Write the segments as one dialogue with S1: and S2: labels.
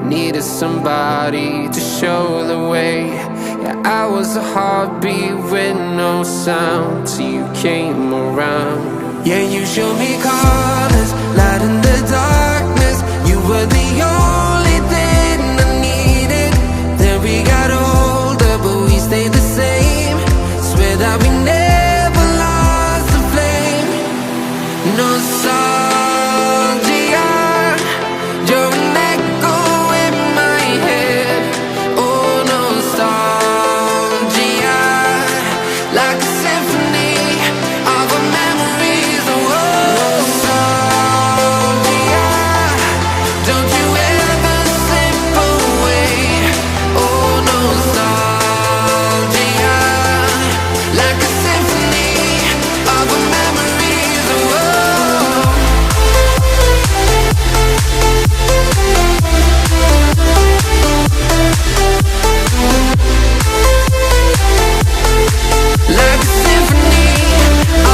S1: needed somebody to show the way. Yeah, I was a heartbeat with no sound till you came around. Yeah, you showed me colors, light in the darkness. You were the only thing I needed. Then we got older, but we stayed the same. Swear that we never lost the flame. Nostalgia, you're an echo in my head. Oh, nostalgia, like a symphony of our memories. Oh, nostalgia, don't you ever slip away. Oh, nostalgia, like a symphony of our memories. Oh, like a symphony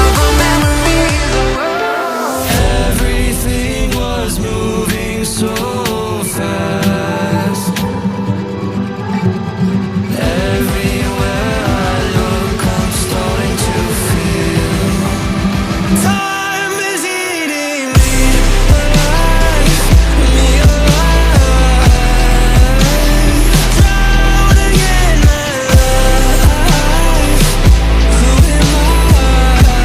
S1: of our memories.
S2: Everything was moving so fast. Everywhere I look, I'm starting to feel time is eating me alive, me alive. Drowning in my life. Who am I?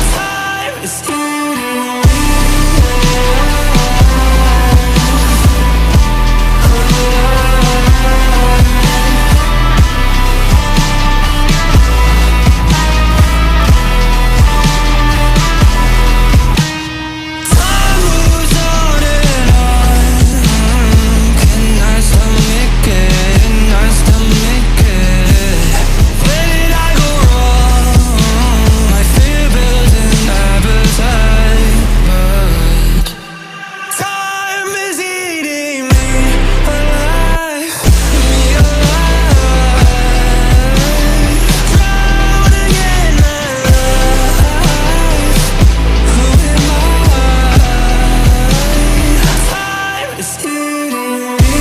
S2: Time is eating me Time moves on and on. Can I stomach it? Can I stomach it? Where did I go wrong? My fear builds an appetite, but time is eating me alive, me alive. Drowning in my life. Who am I? Time is eating me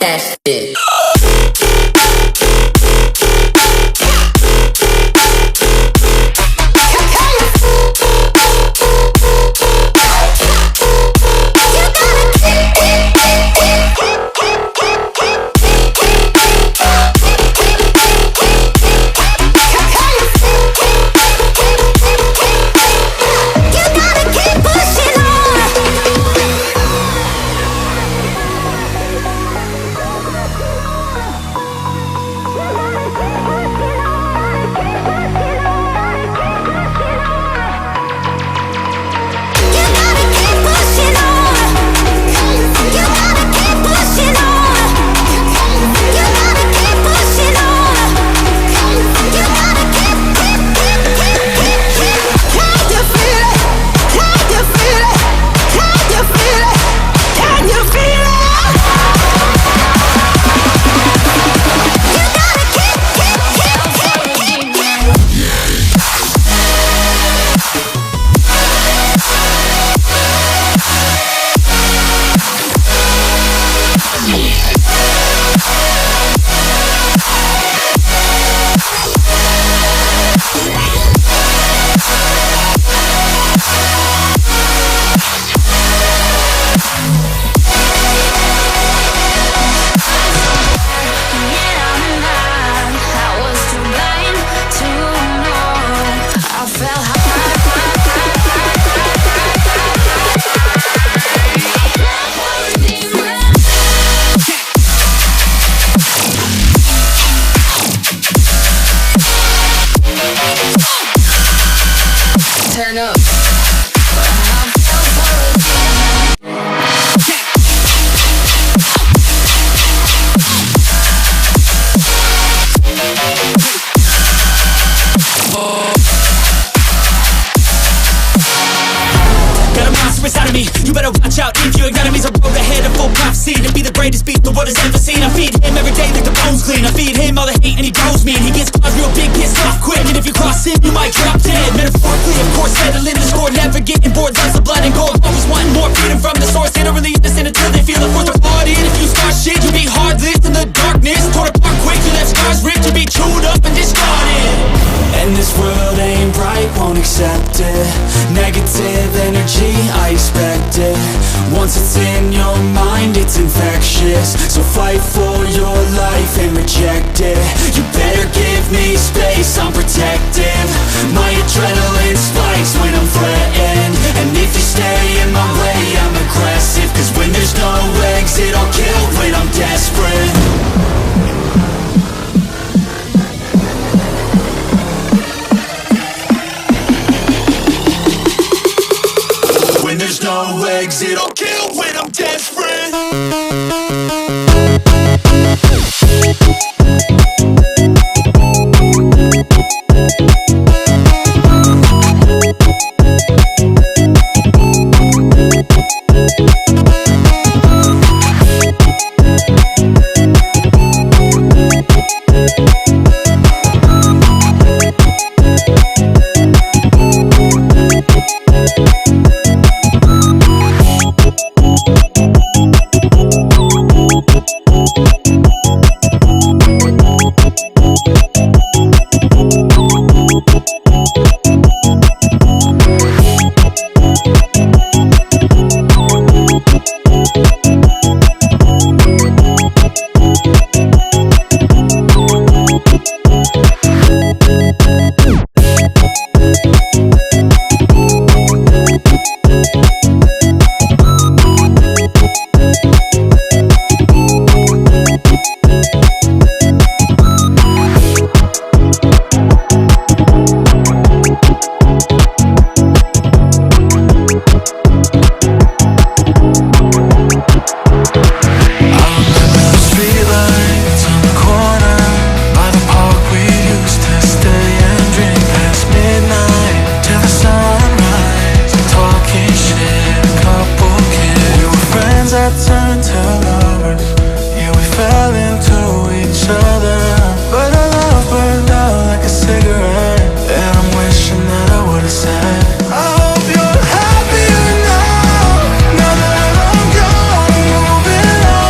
S3: that shit. Turn up.
S2: Inside of me, you better watch out if your enemy's a road ahead of full prophecy to be the greatest beast the world has ever seen. I feed him every day like the bones clean. I feed him all the hate and he grows me. And he gets claws real big, gets off quick. And if you cross him, you might drop dead. Metaphorically, of course, settling the score, never getting bored. Lots of blood and gore, always wanting more freedom from the source. They don't really understand until they feel the force of blood in. If you start shit, you be heartless in the darkness. Torn apart quick, you left scars ripped. You be chewed up and discarded. And this world ain't right, won't accept it. Negative energy, I expect it. Once it's in your mind, it's infectious. So fight for your life and reject it. You better give me space, I'm protective. My adrenaline spikes when I'm threatened. And if you stay in my way, I'm aggressive. Cause when there's no exit, I'll kill when I'm desperate. When there's no exit, I'll kill when I'm desperate.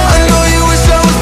S2: I know you wish I was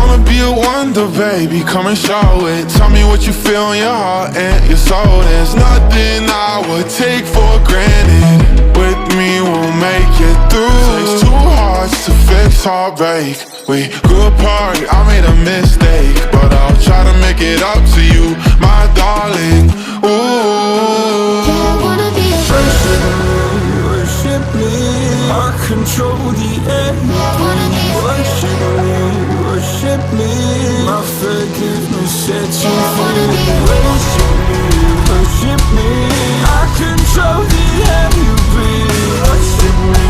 S3: wanna be a wonder, baby, come and show it. Tell me what you feel in your heart and your soul. There's nothing I would take for granted. With me we'll make it through. Takes two hearts to fix heartbreak. We grew apart, I made a mistake, but I'll try to make it up to you, my darling. Ooh,
S1: yeah, I wanna be a
S3: worship me, I control the air. Worship me, worship me, my forgiveness sets you free. Worship me, worship me, I control the air you breathe. Worship me,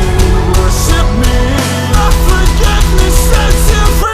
S3: worship me, my forgiveness sets you free.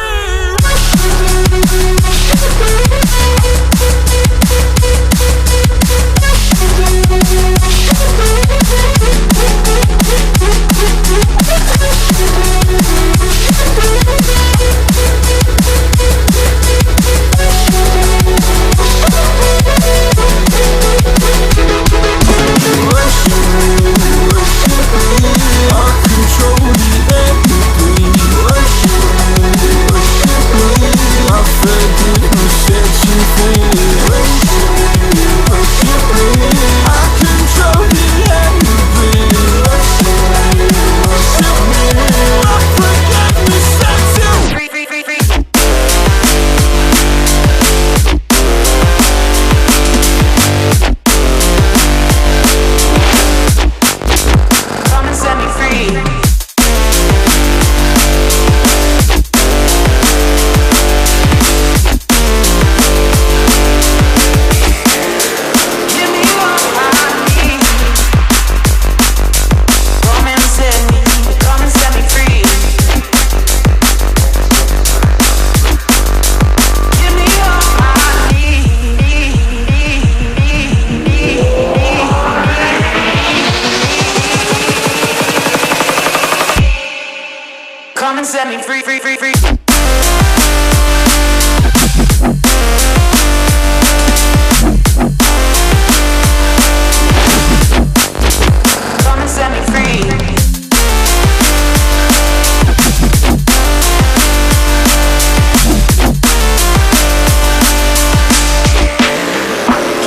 S2: Come and set me free, free, free, free. Come and set me free.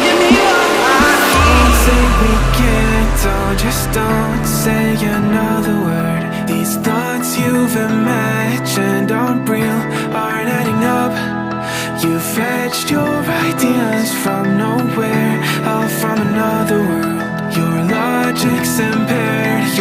S2: Give me all I need.
S1: say we can't, oh, just don't say another word. These thoughts you've imagined aren't real, aren't adding up. You fetched your ideas from nowhere, all from another world. Your logic's in